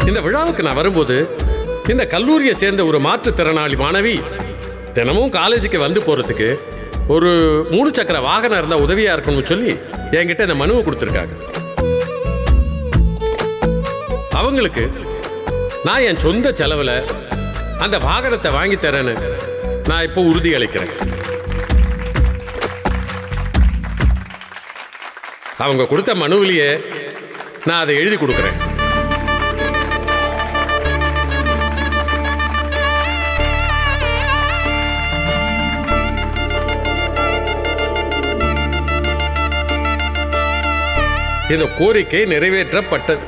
இந்த விழாவுக்கு நான் வரும்போது இந்த கல்லூரியை சேர்ந்த ஒரு மாற்றுத்திறனாளி மாணவி தினமும் காலேஜுக்கு வந்து போறதுக்கு ஒரு 3 சக்கர வாகனம் இருந்தா உதவியா இருக்கணும்னு சொல்லி என்கிட்ட இந்த மனுவை கொடுத்துருக்காங்க. அவங்களுக்கு நான் என் சொந்த செலவில் அந்த வாகனத்தை வாங்கி தரேன்னு நான் இப்போ உறுதி அளிக்கிறேன். அவங்க கொடுத்த மனுவிலேயே நான் அதை எழுதி கொடுக்குறேன். இந்த கோரிக்கை நிறைவேற்றப்பட்டது.